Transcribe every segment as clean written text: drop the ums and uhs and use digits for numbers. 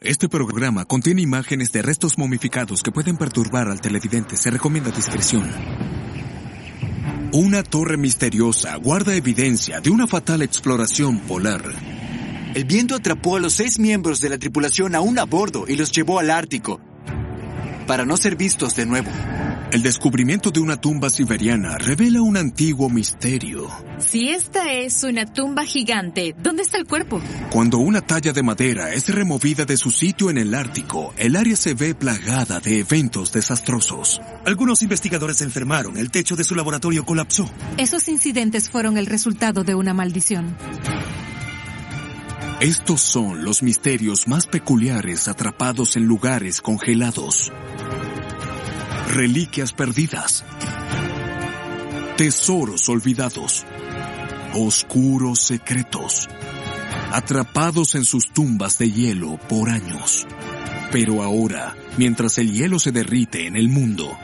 Este programa contiene imágenes de restos momificados que pueden perturbar al televidente. Se recomienda discreción. Una torre misteriosa guarda evidencia de una fatal exploración polar. El viento atrapó a los 6 miembros de la tripulación aún a bordo y los llevó al Ártico, para no ser vistos de nuevo. El descubrimiento de una tumba siberiana revela un antiguo misterio. Si esta es una tumba gigante, ¿dónde está el cuerpo? Cuando una talla de madera es removida de su sitio en el Ártico, el área se ve plagada de eventos desastrosos. Algunos investigadores se enfermaron, el techo de su laboratorio colapsó. Esos incidentes fueron el resultado de una maldición. Estos son los misterios más peculiares atrapados en lugares congelados. Reliquias perdidas. Tesoros olvidados. Oscuros secretos. Atrapados en sus tumbas de hielo por años. Pero ahora, mientras el hielo se derrite en el mundo,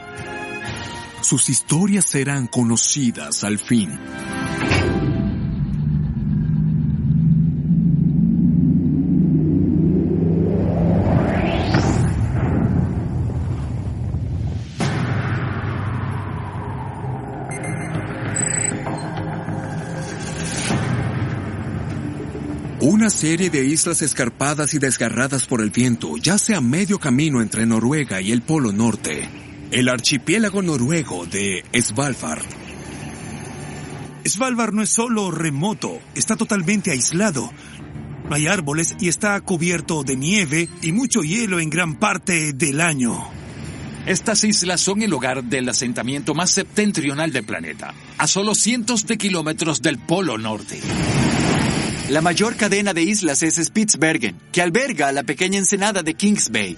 sus historias serán conocidas al fin. Una serie de islas escarpadas y desgarradas por el viento yace a medio camino entre Noruega y el Polo Norte. El archipiélago noruego de Svalbard. Svalbard no es solo remoto, está totalmente aislado. No hay árboles y está cubierto de nieve y mucho hielo en gran parte del año. Estas islas son el hogar del asentamiento más septentrional del planeta, a solo cientos de kilómetros del Polo Norte. La mayor cadena de islas es Spitsbergen, que alberga la pequeña ensenada de Kings Bay,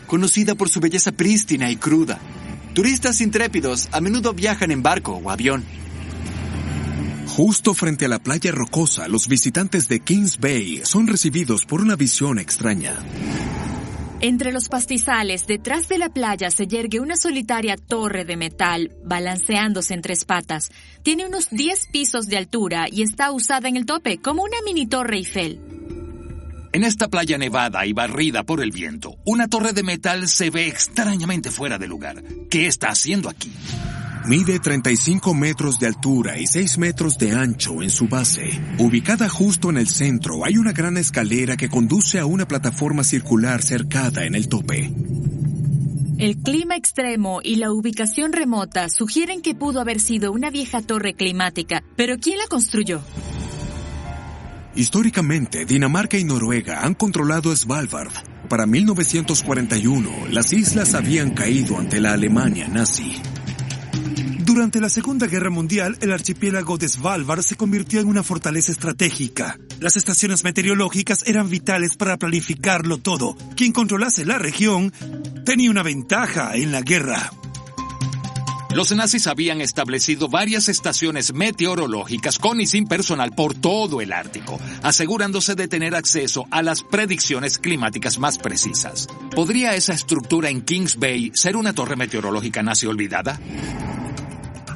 conocida por su belleza prístina y cruda. Turistas intrépidos a menudo viajan en barco o avión. Justo frente a la playa rocosa, los visitantes de Kings Bay son recibidos por una visión extraña. Entre los pastizales, detrás de la playa, se yergue una solitaria torre de metal, balanceándose en 3 patas. Tiene unos 10 pisos de altura y está usada en el tope, como una mini torre Eiffel. En esta playa nevada y barrida por el viento, una torre de metal se ve extrañamente fuera de lugar. ¿Qué está haciendo aquí? Mide 35 metros de altura y 6 metros de ancho en su base. Ubicada justo en el centro, hay una gran escalera que conduce a una plataforma circular cercada en el tope. El clima extremo y la ubicación remota sugieren que pudo haber sido una vieja torre climática, pero ¿quién la construyó? Históricamente, Dinamarca y Noruega han controlado Svalbard. Para 1941, las islas habían caído ante la Alemania nazi. Durante la Segunda Guerra Mundial, el archipiélago de Svalbard se convirtió en una fortaleza estratégica. Las estaciones meteorológicas eran vitales para planificarlo todo. Quien controlase la región tenía una ventaja en la guerra. Los nazis habían establecido varias estaciones meteorológicas con y sin personal por todo el Ártico, asegurándose de tener acceso a las predicciones climáticas más precisas. ¿Podría esa estructura en Kings Bay ser una torre meteorológica nazi olvidada?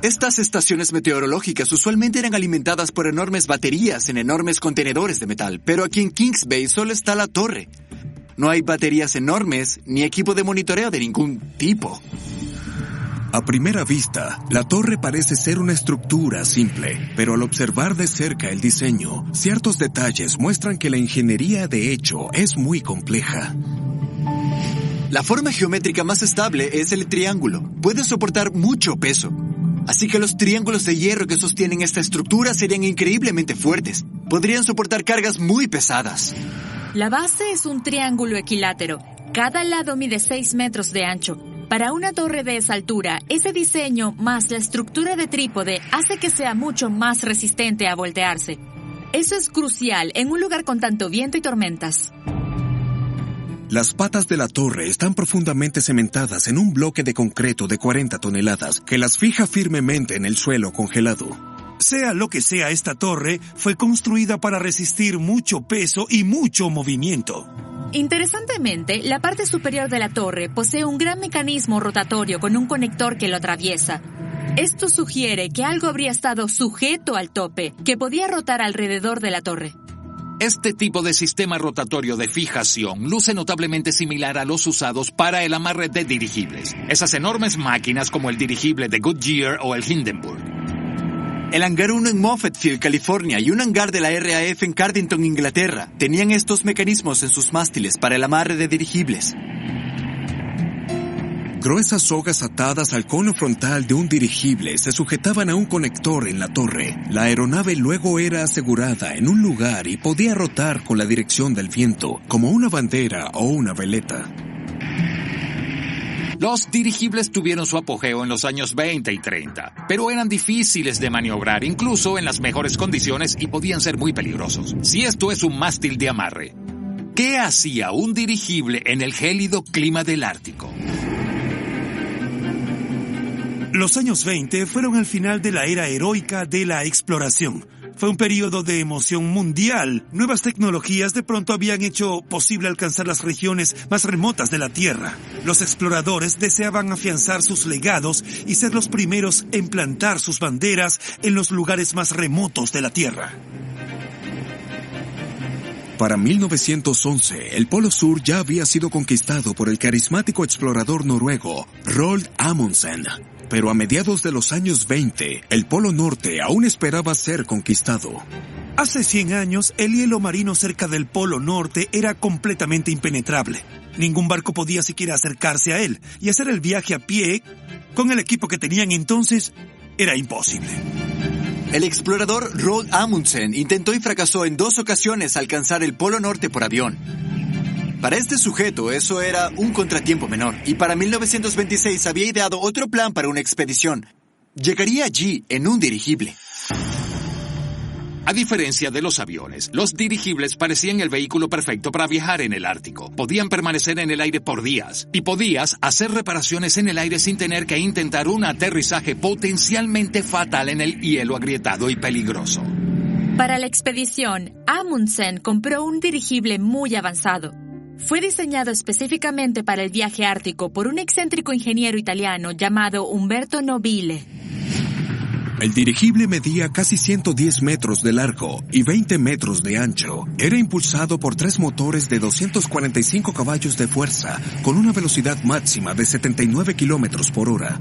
Estas estaciones meteorológicas usualmente eran alimentadas por enormes baterías en enormes contenedores de metal, pero aquí en Kings Bay solo está la torre. No hay baterías enormes ni equipo de monitoreo de ningún tipo. A primera vista, la torre parece ser una estructura simple, pero al observar de cerca el diseño, ciertos detalles muestran que la ingeniería de hecho es muy compleja. La forma geométrica más estable es el triángulo. Puede soportar mucho peso. Así que los triángulos de hierro que sostienen esta estructura serían increíblemente fuertes. Podrían soportar cargas muy pesadas. La base es un triángulo equilátero. Cada lado mide 6 metros de ancho. Para una torre de esa altura, ese diseño más la estructura de trípode hace que sea mucho más resistente a voltearse. Eso es crucial en un lugar con tanto viento y tormentas. Las patas de la torre están profundamente cementadas en un bloque de concreto de 40 toneladas que las fija firmemente en el suelo congelado. Sea lo que sea esta torre, fue construida para resistir mucho peso y mucho movimiento. Interesantemente, la parte superior de la torre posee un gran mecanismo rotatorio con un conector que lo atraviesa. Esto sugiere que algo habría estado sujeto al tope, que podía rotar alrededor de la torre. Este tipo de sistema rotatorio de fijación luce notablemente similar a los usados para el amarre de dirigibles. Esas enormes máquinas como el dirigible de Goodyear o el Hindenburg. El hangar 1 en Moffett Field, California, y un hangar de la RAF en Cardington, Inglaterra, tenían estos mecanismos en sus mástiles para el amarre de dirigibles. Gruesas sogas atadas al cono frontal de un dirigible se sujetaban a un conector en la torre. La aeronave luego era asegurada en un lugar y podía rotar con la dirección del viento, como una bandera o una veleta. Los dirigibles tuvieron su apogeo en los años 20 y 30, pero eran difíciles de maniobrar, incluso en las mejores condiciones, y podían ser muy peligrosos. Si esto es un mástil de amarre, ¿qué hacía un dirigible en el gélido clima del Ártico? Los años 20 fueron el final de la era heroica de la exploración. Fue un periodo de emoción mundial. Nuevas tecnologías de pronto habían hecho posible alcanzar las regiones más remotas de la Tierra. Los exploradores deseaban afianzar sus legados y ser los primeros en plantar sus banderas en los lugares más remotos de la Tierra. Para 1911, el Polo Sur ya había sido conquistado por el carismático explorador noruego Roald Amundsen. Pero a mediados de los años 20, el Polo Norte aún esperaba ser conquistado. Hace 100 años, el hielo marino cerca del Polo Norte era completamente impenetrable. Ningún barco podía siquiera acercarse a él, y hacer el viaje a pie, con el equipo que tenían entonces, era imposible. El explorador Roald Amundsen intentó y fracasó en 2 ocasiones alcanzar el Polo Norte por avión. Para este sujeto eso era un contratiempo menor, y para 1926 había ideado otro plan para una expedición. Llegaría allí en un dirigible. A diferencia de los aviones, los dirigibles parecían el vehículo perfecto para viajar en el Ártico. Podían permanecer en el aire por días, y podías hacer reparaciones en el aire sin tener que intentar un aterrizaje potencialmente fatal en el hielo agrietado y peligroso. Para la expedición, Amundsen compró un dirigible muy avanzado. Fue diseñado específicamente para el viaje ártico por un excéntrico ingeniero italiano llamado Umberto Nobile. El dirigible medía casi 110 metros de largo y 20 metros de ancho. Era impulsado por 3 motores de 245 caballos de fuerza, con una velocidad máxima de 79 kilómetros por hora.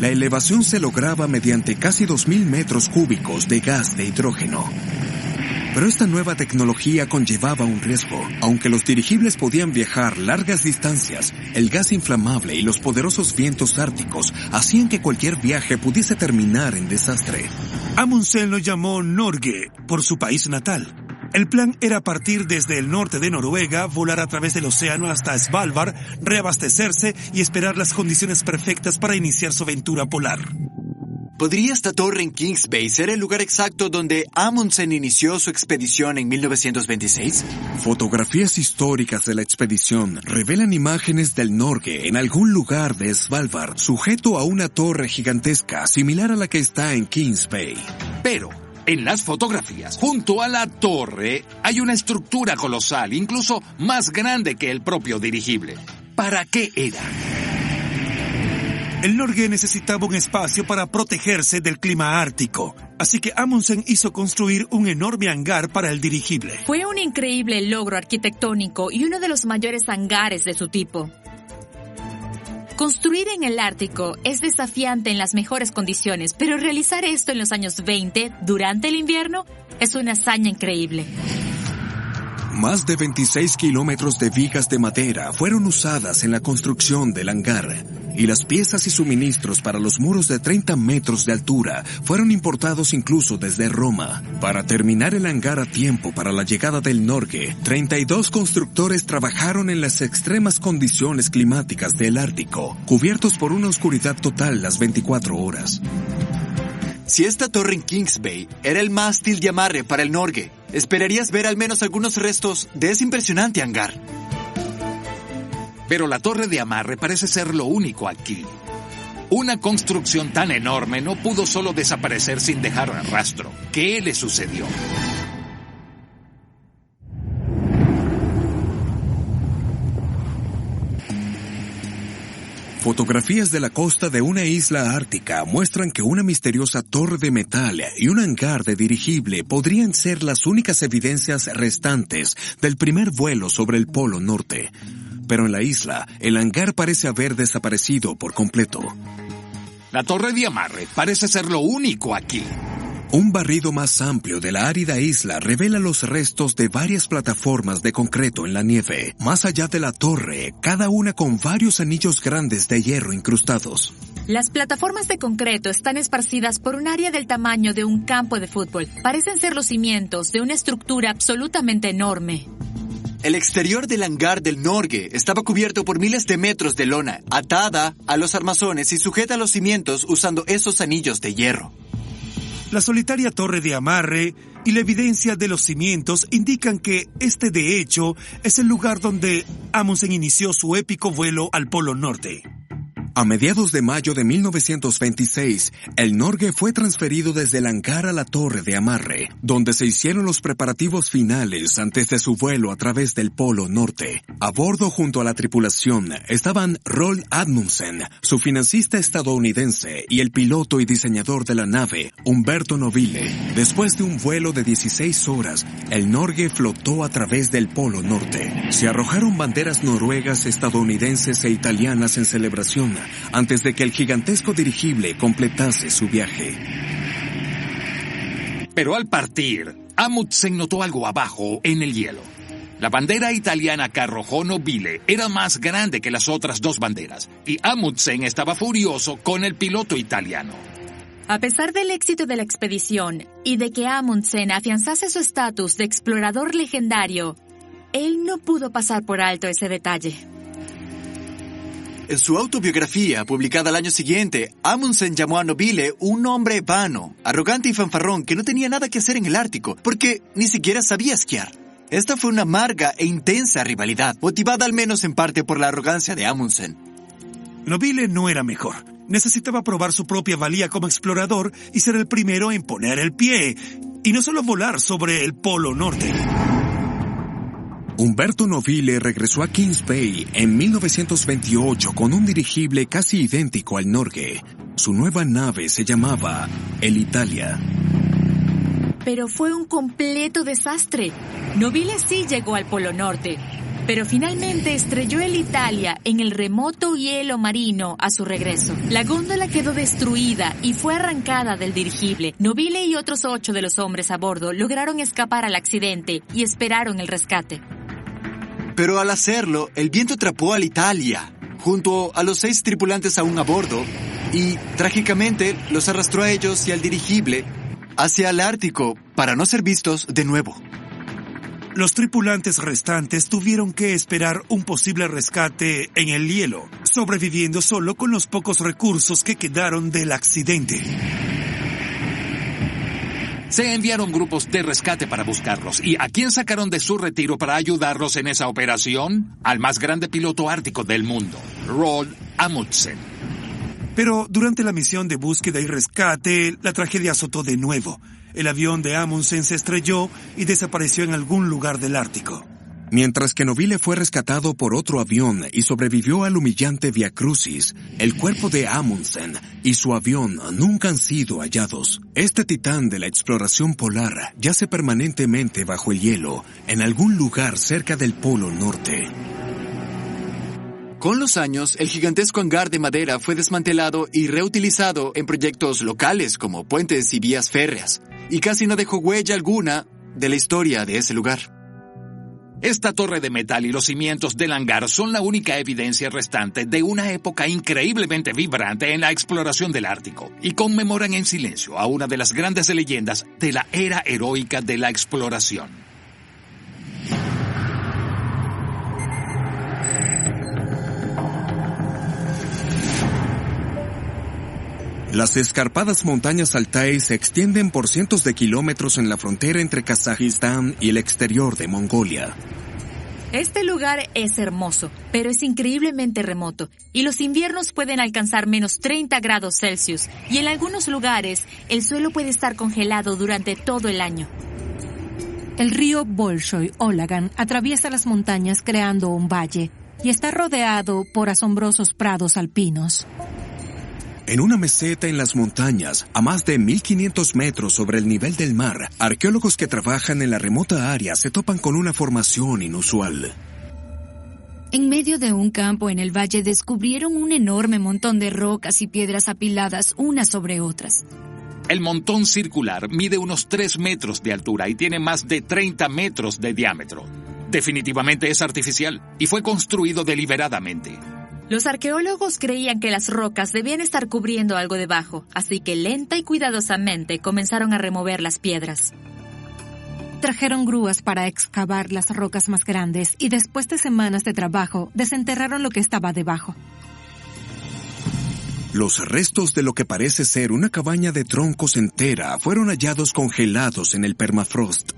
La elevación se lograba mediante casi 2.000 metros cúbicos de gas de hidrógeno. Pero esta nueva tecnología conllevaba un riesgo. Aunque los dirigibles podían viajar largas distancias, el gas inflamable y los poderosos vientos árticos hacían que cualquier viaje pudiese terminar en desastre. Amundsen lo llamó Norge, por su país natal. El plan era partir desde el norte de Noruega, volar a través del océano hasta Svalbard, reabastecerse y esperar las condiciones perfectas para iniciar su aventura polar. ¿Podría esta torre en Kings Bay ser el lugar exacto donde Amundsen inició su expedición en 1926? Fotografías históricas de la expedición revelan imágenes del Norge en algún lugar de Svalbard, sujeto a una torre gigantesca similar a la que está en Kings Bay. Pero en las fotografías, junto a la torre, hay una estructura colosal, incluso más grande que el propio dirigible. ¿Para qué era? El Norge necesitaba un espacio para protegerse del clima ártico, así que Amundsen hizo construir un enorme hangar para el dirigible. Fue un increíble logro arquitectónico y uno de los mayores hangares de su tipo. Construir en el Ártico es desafiante en las mejores condiciones, pero realizar esto en los años 20, durante el invierno, es una hazaña increíble. Más de 26 kilómetros de vigas de madera fueron usadas en la construcción del hangar, y las piezas y suministros para los muros de 30 metros de altura fueron importados incluso desde Roma. Para terminar el hangar a tiempo para la llegada del Norge, 32 constructores trabajaron en las extremas condiciones climáticas del Ártico, cubiertos por una oscuridad total las 24 horas. Si esta torre en Kings Bay era el mástil de amarre para el Norge, esperarías ver al menos algunos restos de ese impresionante hangar. Pero la torre de amarre parece ser lo único aquí. Una construcción tan enorme no pudo solo desaparecer sin dejar rastro. ¿Qué le sucedió? Fotografías de la costa de una isla ártica muestran que una misteriosa torre de metal y un hangar de dirigible podrían ser las únicas evidencias restantes del primer vuelo sobre el Polo Norte. Pero en la isla, el hangar parece haber desaparecido por completo. La torre de amarre parece ser lo único aquí. Un barrido más amplio de la árida isla revela los restos de varias plataformas de concreto en la nieve. Más allá de la torre, cada una con varios anillos grandes de hierro incrustados. Las plataformas de concreto están esparcidas por un área del tamaño de un campo de fútbol. Parecen ser los cimientos de una estructura absolutamente enorme. El exterior del hangar del Norge estaba cubierto por miles de metros de lona, atada a los armazones y sujeta a los cimientos usando esos anillos de hierro. La solitaria torre de amarre y la evidencia de los cimientos indican que este, de hecho, es el lugar donde Amundsen inició su épico vuelo al Polo Norte. A mediados de mayo de 1926, el Norge fue transferido desde el hangar a la torre de amarre, donde se hicieron los preparativos finales antes de su vuelo a través del Polo Norte. A bordo junto a la tripulación estaban Roald Amundsen, su financista estadounidense, y el piloto y diseñador de la nave, Umberto Nobile. Después de un vuelo de 16 horas, el Norge flotó a través del Polo Norte. Se arrojaron banderas noruegas, estadounidenses e italianas en celebración antes de que el gigantesco dirigible completase su viaje. Pero al partir, Amundsen notó algo abajo en el hielo. La bandera italiana que arrojó Nobile era más grande que las otras dos banderas, y Amundsen estaba furioso con el piloto italiano. A pesar del éxito de la expedición y de que Amundsen afianzase su estatus de explorador legendario, él no pudo pasar por alto ese detalle. En su autobiografía, publicada al año siguiente, Amundsen llamó a Nobile un hombre vano, arrogante y fanfarrón que no tenía nada que hacer en el Ártico, porque ni siquiera sabía esquiar. Esta fue una amarga e intensa rivalidad, motivada al menos en parte por la arrogancia de Amundsen. Nobile no era mejor. Necesitaba probar su propia valía como explorador y ser el primero en poner el pie, y no solo volar sobre el Polo Norte. Umberto Nobile regresó a Kings Bay en 1928 con un dirigible casi idéntico al Norge. Su nueva nave se llamaba el Italia. Pero fue un completo desastre. Nobile sí llegó al Polo Norte, pero finalmente estrelló el Italia en el remoto hielo marino a su regreso. La góndola quedó destruida y fue arrancada del dirigible. Nobile y otros 8 de los hombres a bordo lograron escapar al accidente y esperaron el rescate. Pero al hacerlo, el viento atrapó al Italia, junto a los 6 tripulantes aún a bordo, y, trágicamente, los arrastró a ellos y al dirigible hacia el Ártico para no ser vistos de nuevo. Los tripulantes restantes tuvieron que esperar un posible rescate en el hielo, sobreviviendo solo con los pocos recursos que quedaron del accidente. Se enviaron grupos de rescate para buscarlos. ¿Y a quién sacaron de su retiro para ayudarlos en esa operación? Al más grande piloto ártico del mundo, Roald Amundsen. Pero durante la misión de búsqueda y rescate, la tragedia azotó de nuevo. El avión de Amundsen se estrelló y desapareció en algún lugar del Ártico. Mientras que Nobile fue rescatado por otro avión y sobrevivió al humillante viacrucis, el cuerpo de Amundsen y su avión nunca han sido hallados. Este titán de la exploración polar yace permanentemente bajo el hielo, en algún lugar cerca del Polo Norte. Con los años, el gigantesco hangar de madera fue desmantelado y reutilizado en proyectos locales como puentes y vías férreas, y casi no dejó huella alguna de la historia de ese lugar. Esta torre de metal y los cimientos del hangar son la única evidencia restante de una época increíblemente vibrante en la exploración del Ártico, y conmemoran en silencio a una de las grandes leyendas de la era heroica de la exploración. Las escarpadas montañas Altai se extienden por cientos de kilómetros en la frontera entre Kazajistán y el exterior de Mongolia. Este lugar es hermoso, pero es increíblemente remoto, y los inviernos pueden alcanzar menos 30 grados Celsius, y en algunos lugares el suelo puede estar congelado durante todo el año. El río Bolshoi Olagan atraviesa las montañas creando un valle y está rodeado por asombrosos prados alpinos. En una meseta en las montañas, a más de 1.500 metros sobre el nivel del mar, arqueólogos que trabajan en la remota área se topan con una formación inusual. En medio de un campo en el valle descubrieron un enorme montón de rocas y piedras apiladas unas sobre otras. El montón circular mide unos 3 metros de altura y tiene más de 30 metros de diámetro. Definitivamente es artificial y fue construido deliberadamente. Los arqueólogos creían que las rocas debían estar cubriendo algo debajo, así que lenta y cuidadosamente comenzaron a remover las piedras. Trajeron grúas para excavar las rocas más grandes y después de semanas de trabajo, desenterraron lo que estaba debajo. Los restos de lo que parece ser una cabaña de troncos entera fueron hallados congelados en el permafrost.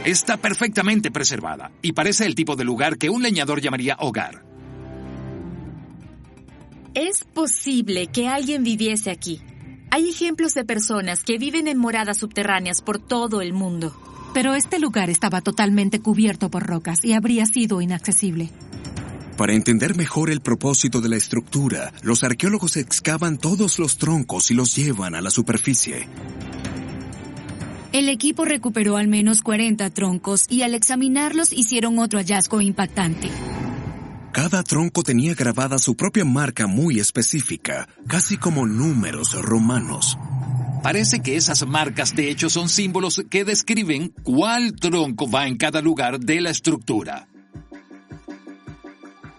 Está perfectamente preservada y parece el tipo de lugar que un leñador llamaría hogar. Es posible que alguien viviese aquí. Hay ejemplos de personas que viven en moradas subterráneas por todo el mundo. Pero este lugar estaba totalmente cubierto por rocas y habría sido inaccesible. Para entender mejor el propósito de la estructura, los arqueólogos excavan todos los troncos y los llevan a la superficie. El equipo recuperó al menos 40 troncos y al examinarlos hicieron otro hallazgo impactante. Cada tronco tenía grabada su propia marca muy específica, casi como números romanos. Parece que esas marcas de hecho son símbolos que describen cuál tronco va en cada lugar de la estructura.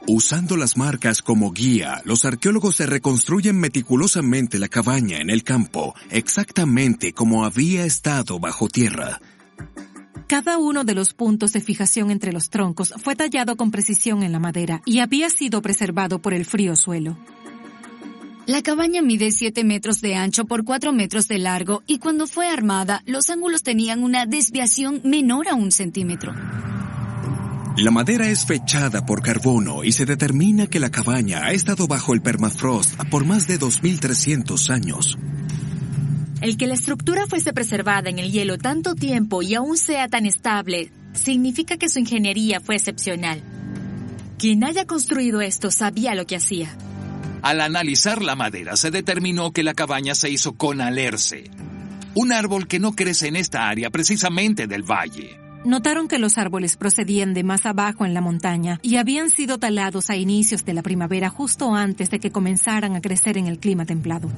Usando las marcas como guía, los arqueólogos se reconstruyen meticulosamente la cabaña en el campo, exactamente como había estado bajo tierra. Cada uno de los puntos de fijación entre los troncos fue tallado con precisión en la madera y había sido preservado por el frío suelo. La cabaña mide 7 metros de ancho por 4 metros de largo y cuando fue armada, los ángulos tenían una desviación menor a 1 centímetro. La madera es fechada por carbono y se determina que la cabaña ha estado bajo el permafrost por más de 2.300 años. El que la estructura fuese preservada en el hielo tanto tiempo y aún sea tan estable, significa que su ingeniería fue excepcional. Quien haya construido esto sabía lo que hacía. Al analizar la madera, se determinó que la cabaña se hizo con alerce, un árbol que no crece en esta área precisamente del valle. Notaron que los árboles procedían de más abajo en la montaña y habían sido talados a inicios de la primavera justo antes de que comenzaran a crecer en el clima templado.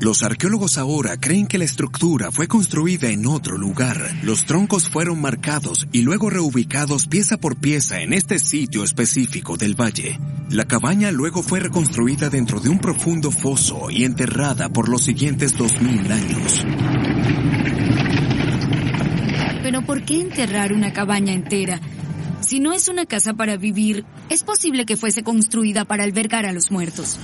Los arqueólogos ahora creen que la estructura fue construida en otro lugar. Los troncos fueron marcados y luego reubicados pieza por pieza en este sitio específico del valle. La cabaña luego fue reconstruida dentro de un profundo foso y enterrada por los siguientes 2.000 años. Pero ¿por qué enterrar una cabaña entera? Si no es una casa para vivir, es posible que fuese construida para albergar a los muertos.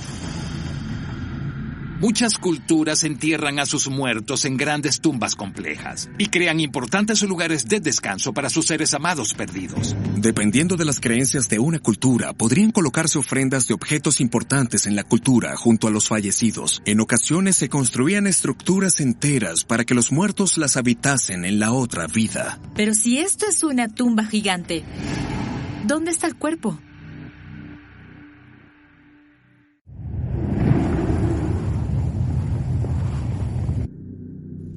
Muchas culturas entierran a sus muertos en grandes tumbas complejas y crean importantes lugares de descanso para sus seres amados perdidos. Dependiendo de las creencias de una cultura, podrían colocarse ofrendas de objetos importantes en la cultura junto a los fallecidos. En ocasiones se construían estructuras enteras para que los muertos las habitasen en la otra vida. Pero si esto es una tumba gigante, ¿dónde está el cuerpo?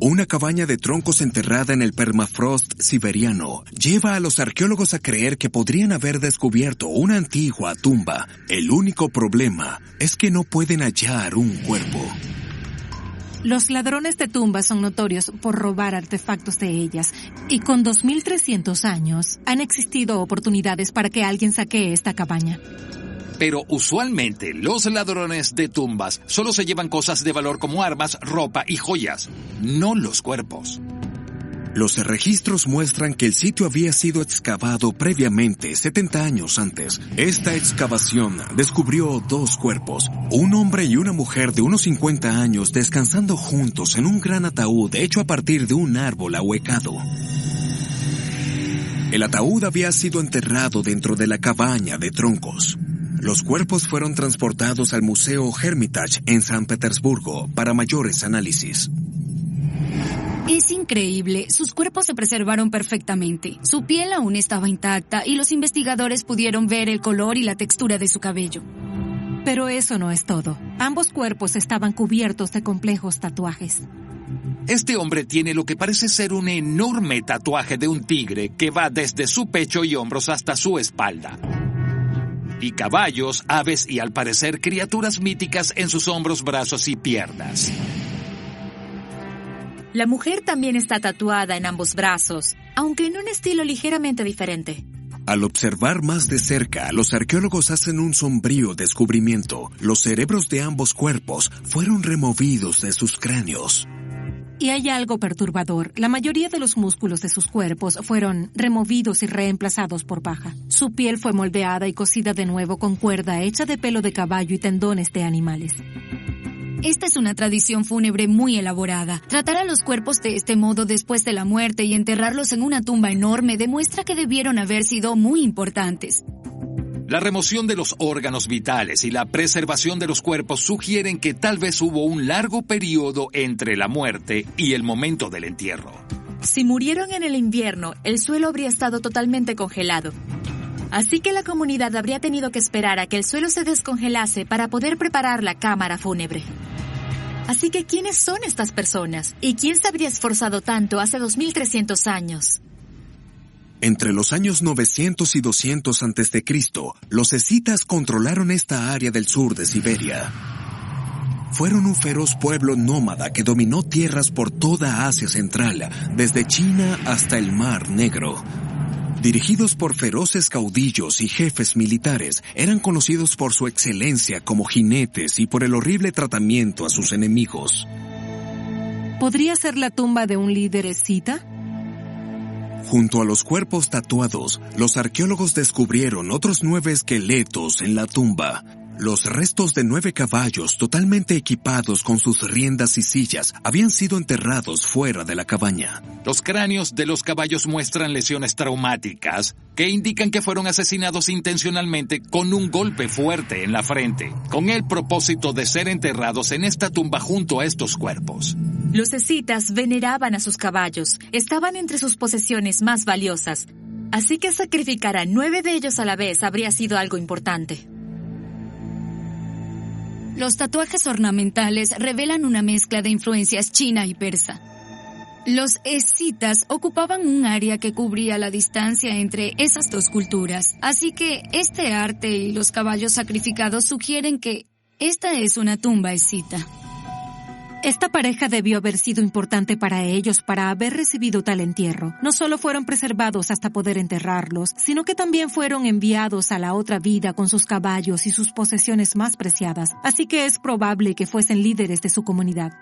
Una cabaña de troncos enterrada en el permafrost siberiano lleva a los arqueólogos a creer que podrían haber descubierto una antigua tumba. El único problema es que no pueden hallar un cuerpo. Los ladrones de tumbas son notorios por robar artefactos de ellas, y con 2.300 años han existido oportunidades para que alguien saquee esta cabaña. Pero usualmente los ladrones de tumbas solo se llevan cosas de valor como armas, ropa y joyas, no los cuerpos. Los registros muestran que el sitio había sido excavado previamente 70 años antes. Esta excavación descubrió 2 cuerpos, un hombre y una mujer de unos 50 años descansando juntos en un gran ataúd hecho a partir de un árbol ahuecado. El ataúd había sido enterrado dentro de la cabaña de troncos. Los cuerpos fueron transportados al Museo Hermitage en San Petersburgo para mayores análisis. Es increíble, sus cuerpos se preservaron perfectamente. Su piel aún estaba intacta y los investigadores pudieron ver el color y la textura de su cabello. Pero eso no es todo. Ambos cuerpos estaban cubiertos de complejos tatuajes. Este hombre tiene lo que parece ser un enorme tatuaje de un tigre que va desde su pecho y hombros hasta su espalda. Y caballos, aves y al parecer criaturas míticas en sus hombros, brazos y piernas. La mujer también está tatuada en ambos brazos, aunque en un estilo ligeramente diferente. Al observar más de cerca, los arqueólogos hacen un sombrío descubrimiento. Los cerebros de ambos cuerpos fueron removidos de sus cráneos. Y hay algo perturbador. La mayoría de los músculos de sus cuerpos fueron removidos y reemplazados por paja. Su piel fue moldeada y cosida de nuevo con cuerda hecha de pelo de caballo y tendones de animales. Esta es una tradición fúnebre muy elaborada. Tratar a los cuerpos de este modo después de la muerte y enterrarlos en una tumba enorme demuestra que debieron haber sido muy importantes. La remoción de los órganos vitales y la preservación de los cuerpos sugieren que tal vez hubo un largo periodo entre la muerte y el momento del entierro. Si murieron en el invierno, el suelo habría estado totalmente congelado. Así que la comunidad habría tenido que esperar a que el suelo se descongelase para poder preparar la cámara fúnebre. Así que, ¿quiénes son estas personas? ¿Y quién se habría esforzado tanto hace 2300 años? Entre los años 900 y 200 a.C., los escitas controlaron esta área del sur de Siberia. Fueron un feroz pueblo nómada que dominó tierras por toda Asia Central, desde China hasta el Mar Negro. Dirigidos por feroces caudillos y jefes militares, eran conocidos por su excelencia como jinetes y por el horrible tratamiento a sus enemigos. ¿Podría ser la tumba de un líder escita? Junto a los cuerpos tatuados, los arqueólogos descubrieron otros 9 esqueletos en la tumba. Los restos de 9 caballos totalmente equipados con sus riendas y sillas habían sido enterrados fuera de la cabaña. Los cráneos de los caballos muestran lesiones traumáticas que indican que fueron asesinados intencionalmente con un golpe fuerte en la frente, con el propósito de ser enterrados en esta tumba junto a estos cuerpos. Los escitas veneraban a sus caballos, estaban entre sus posesiones más valiosas, así que sacrificar a 9 de ellos a la vez habría sido algo importante. Los tatuajes ornamentales revelan una mezcla de influencias china y persa. Los escitas ocupaban un área que cubría la distancia entre esas dos culturas, así que este arte y los caballos sacrificados sugieren que esta es una tumba escita. Esta pareja debió haber sido importante para ellos para haber recibido tal entierro. No solo fueron preservados hasta poder enterrarlos, sino que también fueron enviados a la otra vida con sus caballos y sus posesiones más preciadas. Así que es probable que fuesen líderes de su comunidad.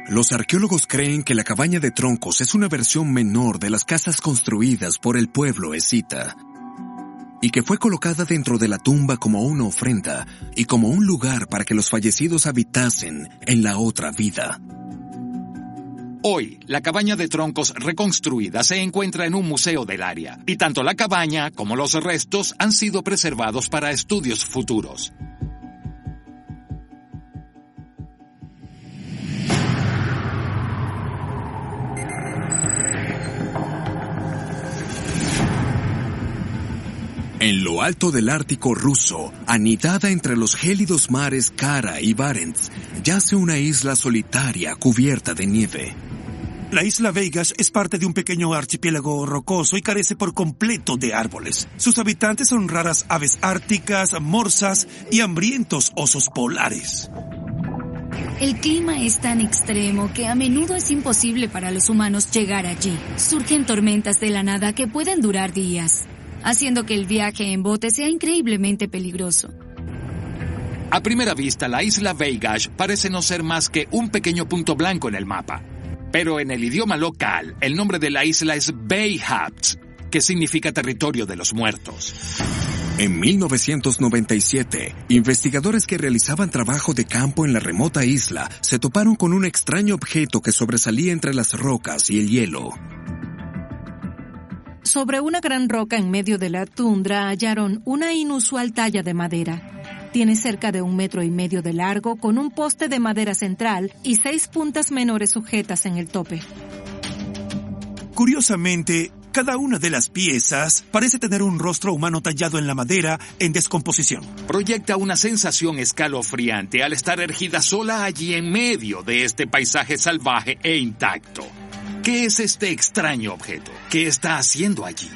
Los arqueólogos creen que la cabaña de troncos es una versión menor de las casas construidas por el pueblo escita, y que fue colocada dentro de la tumba como una ofrenda y como un lugar para que los fallecidos habitasen en la otra vida. Hoy, la cabaña de troncos reconstruida se encuentra en un museo del área, y tanto la cabaña como los restos han sido preservados para estudios futuros. En lo alto del Ártico ruso, anidada entre los gélidos mares Kara y Barents, yace una isla solitaria cubierta de nieve. La isla Veigas es parte de un pequeño archipiélago rocoso y carece por completo de árboles. Sus habitantes son raras aves árticas, morsas y hambrientos osos polares. El clima es tan extremo que a menudo es imposible para los humanos llegar allí. Surgen tormentas de la nada que pueden durar días, haciendo que el viaje en bote sea increíblemente peligroso. A primera vista, la isla Veigas parece no ser más que un pequeño punto blanco en el mapa. Pero en el idioma local, el nombre de la isla es Beihats, que significa territorio de los muertos. En 1997, investigadores que realizaban trabajo de campo en la remota isla se toparon con un extraño objeto que sobresalía entre las rocas y el hielo. Sobre una gran roca en medio de la tundra hallaron una inusual talla de madera. Tiene cerca de 1,5 metros de largo, con un poste de madera central y 6 puntas menores sujetas en el tope. Curiosamente, cada una de las piezas parece tener un rostro humano tallado en la madera en descomposición. Proyecta una sensación escalofriante al estar erguida sola allí en medio de este paisaje salvaje e intacto. ¿Qué es este extraño objeto? ¿Qué está haciendo allí?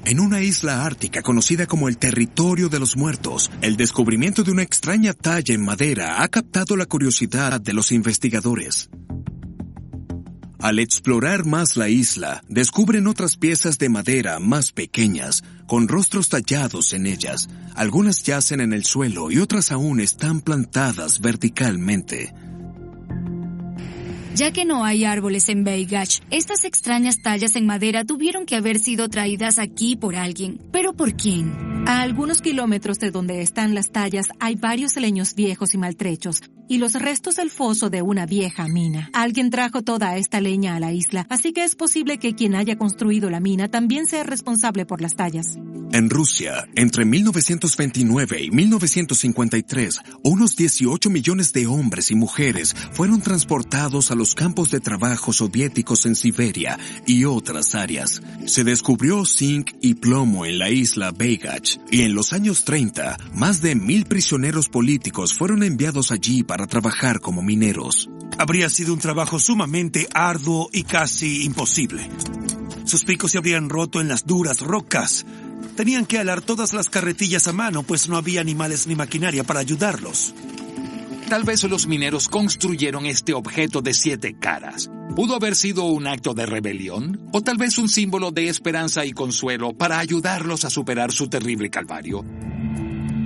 En una isla ártica conocida como el Territorio de los Muertos, el descubrimiento de una extraña talla en madera ha captado la curiosidad de los investigadores. Al explorar más la isla, descubren otras piezas de madera más pequeñas, con rostros tallados en ellas. Algunas yacen en el suelo y otras aún están plantadas verticalmente. Ya que no hay árboles en Beigach, estas extrañas tallas en madera tuvieron que haber sido traídas aquí por alguien. ¿Pero por quién? A algunos kilómetros de donde están las tallas hay varios leños viejos y maltrechos y los restos del foso de una vieja mina. Alguien trajo toda esta leña a la isla, así que es posible que quien haya construido la mina también sea responsable por las tallas. En Rusia, entre 1929 y 1953, unos 18 millones de hombres y mujeres fueron transportados a los campos de trabajo soviéticos en Siberia y otras áreas. Se descubrió zinc y plomo en la isla Beigach, y en los años 30, más de 1,000 prisioneros políticos fueron enviados allí para trabajar como mineros. Habría sido un trabajo sumamente arduo y casi imposible. Sus picos se habrían roto en las duras rocas. Tenían que alar todas las carretillas a mano, pues no había animales ni maquinaria para ayudarlos. Tal vez los mineros construyeron este objeto de 7 caras. ¿Pudo haber sido un acto de rebelión? ¿O tal vez un símbolo de esperanza y consuelo para ayudarlos a superar su terrible calvario?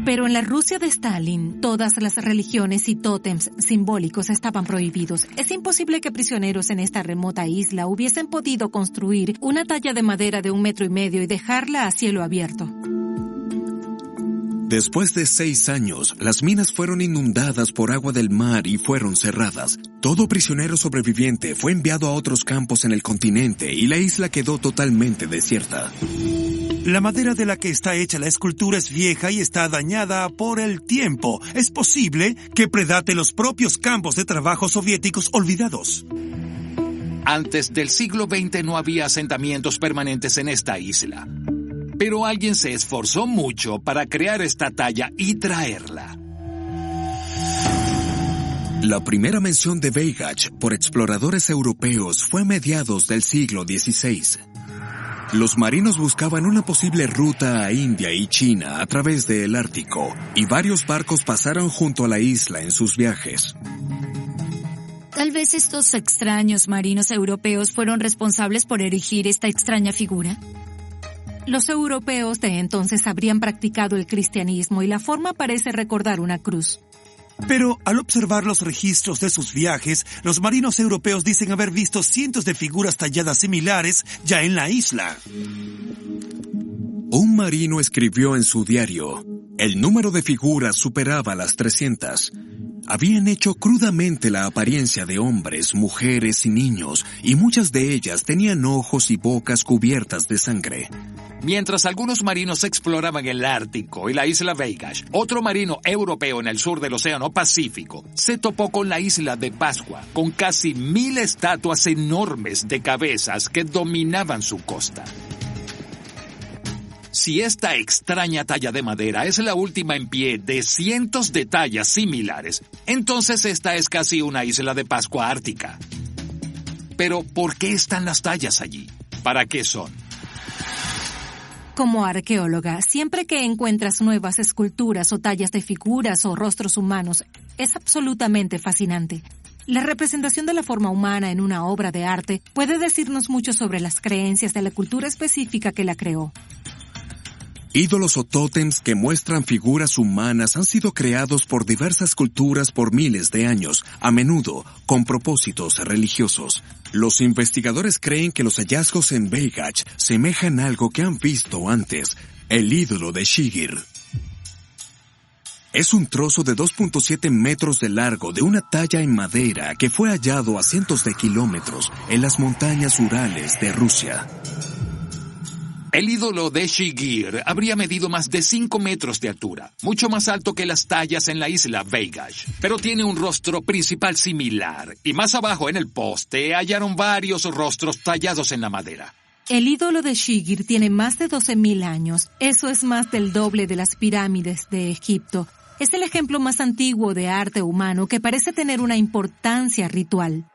Pero en la Rusia de Stalin, todas las religiones y tótems simbólicos estaban prohibidos. Es imposible que prisioneros en esta remota isla hubiesen podido construir una talla de madera de 1,5 metros y dejarla a cielo abierto. Después de 6 años, las minas fueron inundadas por agua del mar y fueron cerradas. Todo prisionero sobreviviente fue enviado a otros campos en el continente y la isla quedó totalmente desierta. La madera de la que está hecha la escultura es vieja y está dañada por el tiempo. Es posible que predate los propios campos de trabajo soviéticos olvidados. Antes del siglo XX no había asentamientos permanentes en esta isla. Pero alguien se esforzó mucho para crear esta talla y traerla. La primera mención de Beigach por exploradores europeos fue a mediados del siglo XVI. Los marinos buscaban una posible ruta a India y China a través del Ártico, y varios barcos pasaron junto a la isla en sus viajes. Tal vez estos extraños marinos europeos fueron responsables por erigir esta extraña figura. Los europeos de entonces habrían practicado el cristianismo y la forma parece recordar una cruz. Pero al observar los registros de sus viajes, los marinos europeos dicen haber visto cientos de figuras talladas similares ya en la isla. Un marino escribió en su diario: el número de figuras superaba las 300. Habían hecho crudamente la apariencia de hombres, mujeres y niños, y muchas de ellas tenían ojos y bocas cubiertas de sangre. Mientras algunos marinos exploraban el Ártico y la isla Beigach, otro marino europeo en el sur del Océano Pacífico se topó con la isla de Pascua, con casi 1,000 estatuas enormes de cabezas que dominaban su costa. Si esta extraña talla de madera es la última en pie de cientos de tallas similares, entonces esta es casi una isla de Pascua ártica. Pero, ¿por qué están las tallas allí? ¿Para qué son? Como arqueóloga, siempre que encuentras nuevas esculturas o tallas de figuras o rostros humanos, es absolutamente fascinante. La representación de la forma humana en una obra de arte puede decirnos mucho sobre las creencias de la cultura específica que la creó. Ídolos o tótems que muestran figuras humanas han sido creados por diversas culturas por miles de años, a menudo con propósitos religiosos. Los investigadores creen que los hallazgos en Beigach semejan a algo que han visto antes, el ídolo de Shigir. Es un trozo de 2.7 metros de largo de una talla en madera que fue hallado a cientos de kilómetros en las montañas Urales de Rusia. El ídolo de Shigir habría medido más de 5 metros de altura, mucho más alto que las tallas en la isla Veigash, pero tiene un rostro principal similar, y más abajo en el poste hallaron varios rostros tallados en la madera. El ídolo de Shigir tiene más de 12.000 años. Eso es más del doble de las pirámides de Egipto. Es el ejemplo más antiguo de arte humano que parece tener una importancia ritual.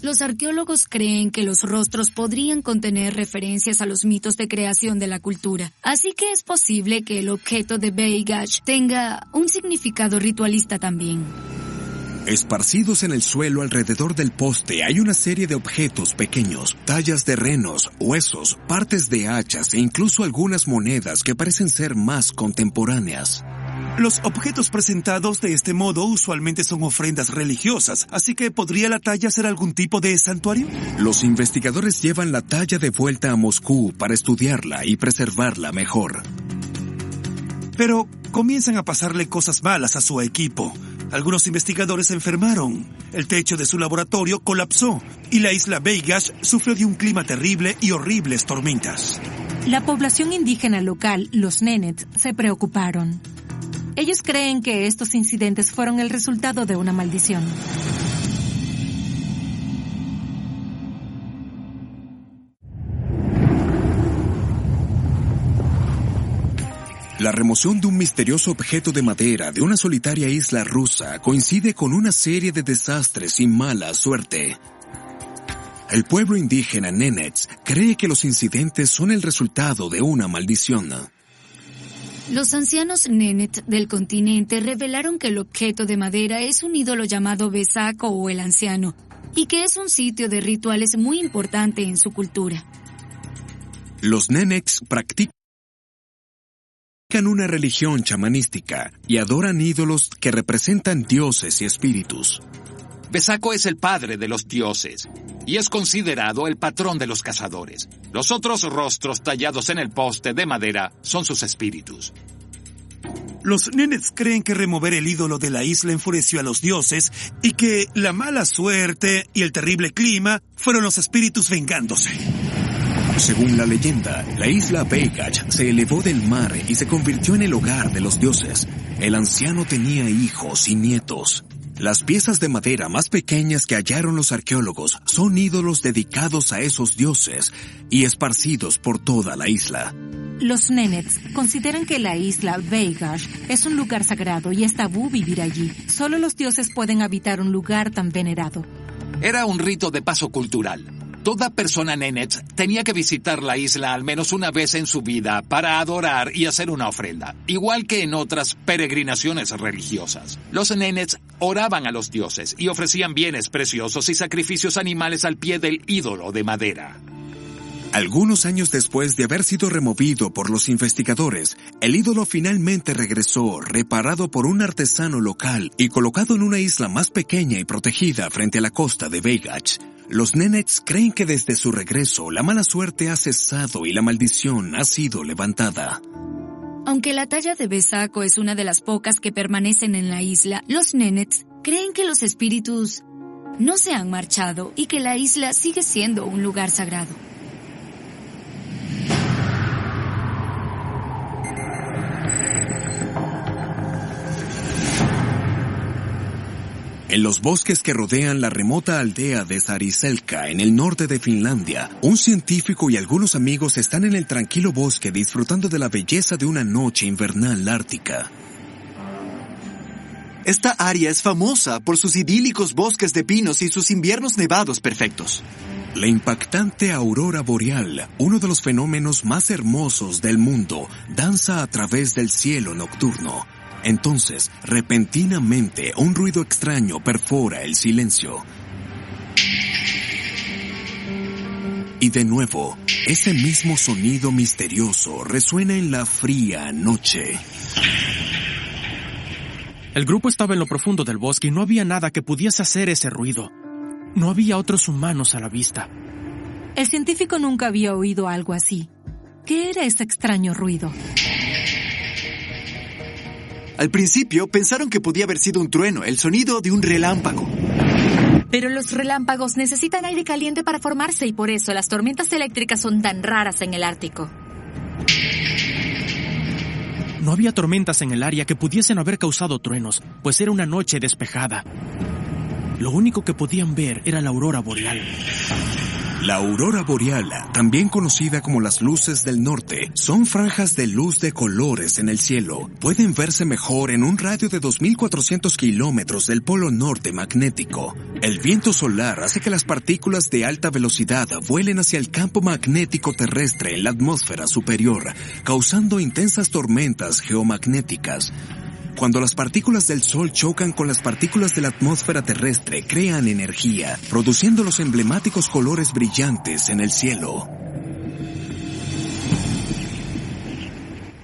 Los arqueólogos creen que los rostros podrían contener referencias a los mitos de creación de la cultura, así que es posible que el objeto de Veigash tenga un significado ritualista también. Esparcidos en el suelo alrededor del poste hay una serie de objetos pequeños, tallas de renos, huesos, partes de hachas e incluso algunas monedas que parecen ser más contemporáneas. Los objetos presentados de este modo usualmente son ofrendas religiosas, así que ¿podría la talla ser algún tipo de santuario? Los investigadores llevan la talla de vuelta a Moscú para estudiarla y preservarla mejor. Pero comienzan a pasarle cosas malas a su equipo. Algunos investigadores se enfermaron, el techo de su laboratorio colapsó y la isla Veigash sufrió de un clima terrible y horribles tormentas. La población indígena local, los Nenets, se preocuparon. Ellos creen que estos incidentes fueron el resultado de una maldición. La remoción de un misterioso objeto de madera de una solitaria isla rusa coincide con una serie de desastres y mala suerte. El pueblo indígena Nenets cree que los incidentes son el resultado de una maldición. Los ancianos Nenet del continente revelaron que el objeto de madera es un ídolo llamado Besaco o el Anciano, y que es un sitio de rituales muy importante en su cultura. Los Nenets practican una religión chamanística y adoran ídolos que representan dioses y espíritus. Besaco es el padre de los dioses y es considerado el patrón de los cazadores. Los otros rostros tallados en el poste de madera son sus espíritus. Los Nenets creen que remover el ídolo de la isla enfureció a los dioses y que la mala suerte y el terrible clima fueron los espíritus vengándose. Según la leyenda, la isla Veigash se elevó del mar y se convirtió en el hogar de los dioses. El anciano tenía hijos y nietos. Las piezas de madera más pequeñas que hallaron los arqueólogos son ídolos dedicados a esos dioses y esparcidos por toda la isla. Los Nenets consideran que la isla Veigash es un lugar sagrado y es tabú vivir allí. Solo los dioses pueden habitar un lugar tan venerado. Era un rito de paso cultural. Toda persona Nenets tenía que visitar la isla al menos una vez en su vida para adorar y hacer una ofrenda, igual que en otras peregrinaciones religiosas. Los Nenets oraban a los dioses y ofrecían bienes preciosos y sacrificios animales al pie del ídolo de madera. Algunos años después de haber sido removido por los investigadores, el ídolo finalmente regresó, reparado por un artesano local y colocado en una isla más pequeña y protegida frente a la costa de Veigash. Los Nenets creen que desde su regreso la mala suerte ha cesado y la maldición ha sido levantada. Aunque la talla de Besaco es una de las pocas que permanecen en la isla, los Nenets creen que los espíritus no se han marchado y que la isla sigue siendo un lugar sagrado. En los bosques que rodean la remota aldea de Saariselkä, en el norte de Finlandia, un científico y algunos amigos están en el tranquilo bosque disfrutando de la belleza de una noche invernal ártica. Esta área es famosa por sus idílicos bosques de pinos y sus inviernos nevados perfectos. La impactante aurora boreal, uno de los fenómenos más hermosos del mundo, danza a través del cielo nocturno. Entonces, repentinamente, un ruido extraño perfora el silencio. Y de nuevo, ese mismo sonido misterioso resuena en la fría noche. El grupo estaba en lo profundo del bosque y no había nada que pudiese hacer ese ruido. No había otros humanos a la vista. El científico nunca había oído algo así. ¿Qué era ese extraño ruido? Al principio pensaron que podía haber sido un trueno, el sonido de un relámpago. Pero los relámpagos necesitan aire caliente para formarse y por eso las tormentas eléctricas son tan raras en el Ártico. No había tormentas en el área que pudiesen haber causado truenos, pues era una noche despejada. Lo único que podían ver era la aurora boreal. La aurora boreal, también conocida como las luces del norte, son franjas de luz de colores en el cielo. Pueden verse mejor en un radio de 2.400 kilómetros del polo norte magnético. El viento solar hace que las partículas de alta velocidad vuelen hacia el campo magnético terrestre en la atmósfera superior, causando intensas tormentas geomagnéticas. Cuando las partículas del Sol chocan con las partículas de la atmósfera terrestre, crean energía, produciendo los emblemáticos colores brillantes en el cielo.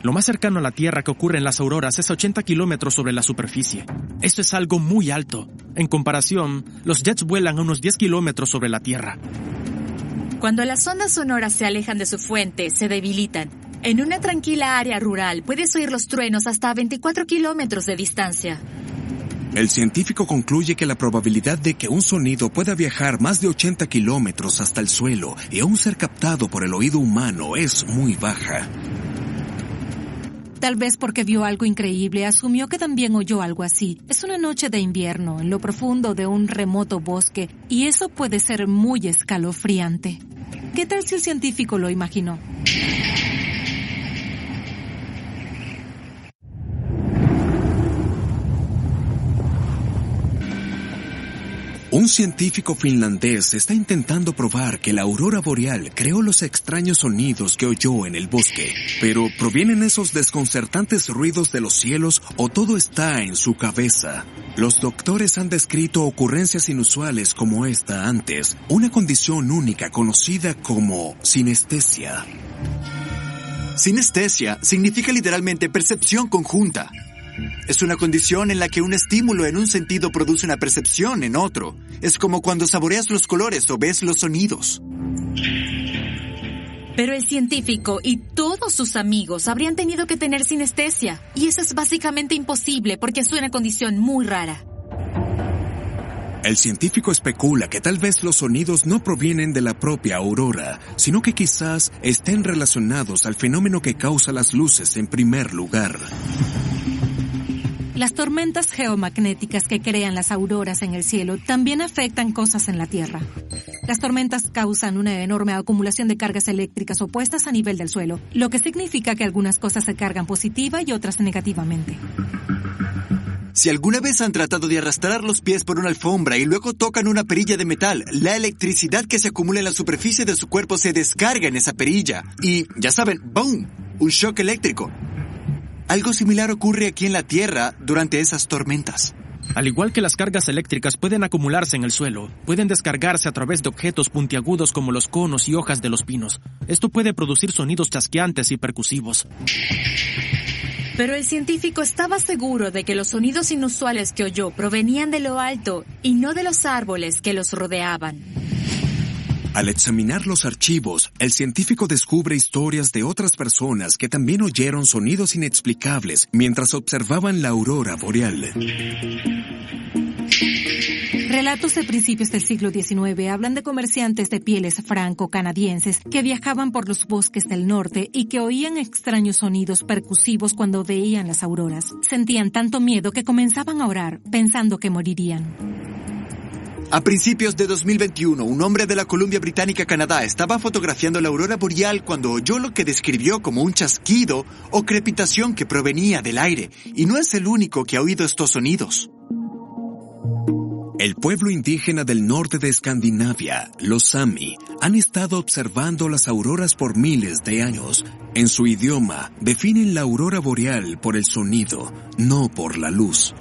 Lo más cercano a la Tierra que ocurre en las auroras es a 80 kilómetros sobre la superficie. Esto es algo muy alto. En comparación, los jets vuelan a unos 10 kilómetros sobre la Tierra. Cuando las ondas sonoras se alejan de su fuente, se debilitan. En una tranquila área rural puedes oír los truenos hasta a 24 kilómetros de distancia. El científico concluye que la probabilidad de que un sonido pueda viajar más de 80 kilómetros hasta el suelo y aún ser captado por el oído humano es muy baja. Tal vez porque vio algo increíble, asumió que también oyó algo así. Es una noche de invierno, en lo profundo de un remoto bosque, y eso puede ser muy escalofriante. ¿Qué tal si el científico lo imaginó? Un científico finlandés está intentando probar que la aurora boreal creó los extraños sonidos que oyó en el bosque. Pero, ¿provienen esos desconcertantes ruidos de los cielos o todo está en su cabeza? Los doctores han descrito ocurrencias inusuales como esta antes, una condición única conocida como sinestesia. Sinestesia significa literalmente percepción conjunta. Es una condición en la que un estímulo en un sentido produce una percepción en otro. Es como cuando saboreas los colores o ves los sonidos. Pero el científico y todos sus amigos habrían tenido que tener sinestesia. Y eso es básicamente imposible porque es una condición muy rara. El científico especula que tal vez los sonidos no provienen de la propia aurora, sino que quizás estén relacionados al fenómeno que causa las luces en primer lugar. Las tormentas geomagnéticas que crean las auroras en el cielo también afectan cosas en la Tierra. Las tormentas causan una enorme acumulación de cargas eléctricas opuestas a nivel del suelo, lo que significa que algunas cosas se cargan positiva y otras negativamente. Si alguna vez han tratado de arrastrar los pies por una alfombra y luego tocan una perilla de metal, la electricidad que se acumula en la superficie de su cuerpo se descarga en esa perilla. Y, ya saben, ¡boom! Un shock eléctrico. Algo similar ocurre aquí en la Tierra durante esas tormentas. Al igual que las cargas eléctricas pueden acumularse en el suelo, pueden descargarse a través de objetos puntiagudos como los conos y hojas de los pinos. Esto puede producir sonidos chasqueantes y percusivos. Pero el científico estaba seguro de que los sonidos inusuales que oyó provenían de lo alto y no de los árboles que los rodeaban. Al examinar los archivos, el científico descubre historias de otras personas que también oyeron sonidos inexplicables mientras observaban la aurora boreal. Relatos de principios del siglo XIX hablan de comerciantes de pieles franco-canadienses que viajaban por los bosques del norte y que oían extraños sonidos percusivos cuando veían las auroras. Sentían tanto miedo que comenzaban a orar, pensando que morirían. A principios de 2021, un hombre de la Columbia Británica, Canadá, estaba fotografiando la aurora boreal cuando oyó lo que describió como un chasquido o crepitación que provenía del aire. Y no es el único que ha oído estos sonidos. El pueblo indígena del norte de Escandinavia, los Sami, han estado observando las auroras por miles de años. En su idioma, definen la aurora boreal por el sonido, no por la luz.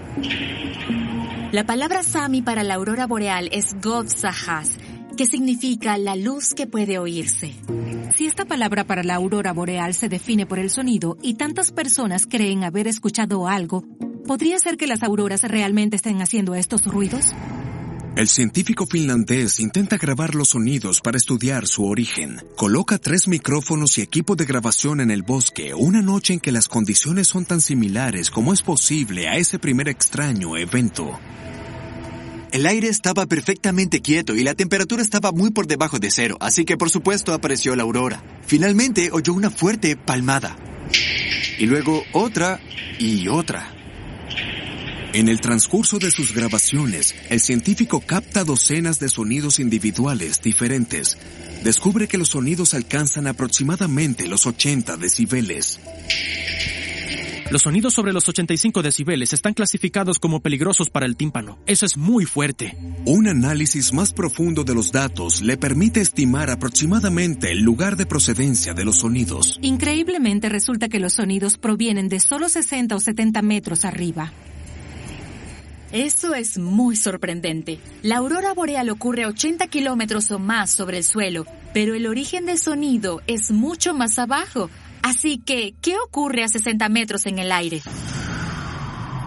La palabra Sami para la aurora boreal es Godsahas, que significa la luz que puede oírse. Si esta palabra para la aurora boreal se define por el sonido y tantas personas creen haber escuchado algo, ¿podría ser que las auroras realmente estén haciendo estos ruidos? El científico finlandés intenta grabar los sonidos para estudiar su origen. Coloca 3 micrófonos y equipo de grabación en el bosque una noche en que las condiciones son tan similares como es posible a ese primer extraño evento. El aire estaba perfectamente quieto y la temperatura estaba muy por debajo de 0, así que por supuesto apareció la aurora. Finalmente oyó una fuerte palmada. Y luego otra y otra. En el transcurso de sus grabaciones, el científico capta docenas de sonidos individuales diferentes. Descubre que los sonidos alcanzan aproximadamente los 80 decibeles. Los sonidos sobre los 85 decibeles están clasificados como peligrosos para el tímpano. Eso es muy fuerte. Un análisis más profundo de los datos le permite estimar aproximadamente el lugar de procedencia de los sonidos. Increíblemente resulta que los sonidos provienen de solo 60 o 70 metros arriba. Eso es muy sorprendente. La aurora boreal ocurre a 80 kilómetros o más sobre el suelo, pero el origen del sonido es mucho más abajo. Así que, ¿qué ocurre a 60 metros en el aire?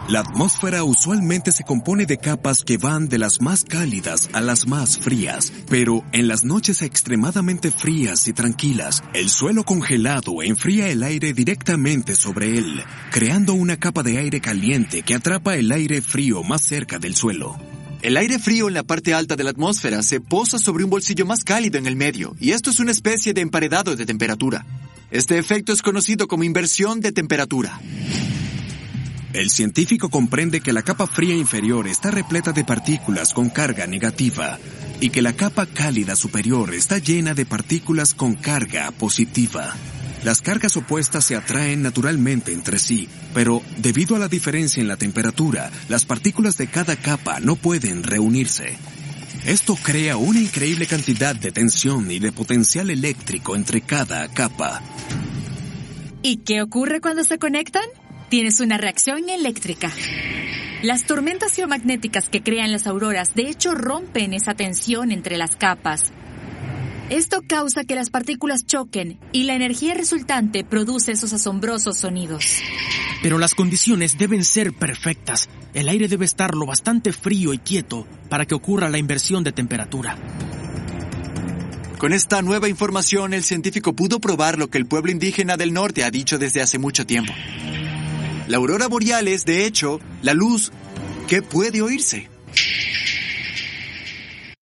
La atmósfera usualmente se compone de capas que van de las más cálidas a las más frías, pero en las noches extremadamente frías y tranquilas, el suelo congelado enfría el aire directamente sobre él, creando una capa de aire caliente que atrapa el aire frío más cerca del suelo. El aire frío en la parte alta de la atmósfera se posa sobre un bolsillo más cálido en el medio, y esto es una especie de emparedado de temperatura. Este efecto es conocido como inversión de temperatura. El científico comprende que la capa fría inferior está repleta de partículas con carga negativa y que la capa cálida superior está llena de partículas con carga positiva. Las cargas opuestas se atraen naturalmente entre sí, pero debido a la diferencia en la temperatura, las partículas de cada capa no pueden reunirse. Esto crea una increíble cantidad de tensión y de potencial eléctrico entre cada capa. ¿Y qué ocurre cuando se conectan? Tienes una reacción eléctrica. Las tormentas geomagnéticas que crean las auroras de hecho rompen esa tensión entre las capas. Esto causa que las partículas choquen y la energía resultante produce esos asombrosos sonidos. Pero las condiciones deben ser perfectas. El aire debe estar lo bastante frío y quieto para que ocurra la inversión de temperatura. Con esta nueva información, el científico pudo probar lo que el pueblo indígena del norte ha dicho desde hace mucho tiempo. La aurora boreal es, de hecho, la luz que puede oírse.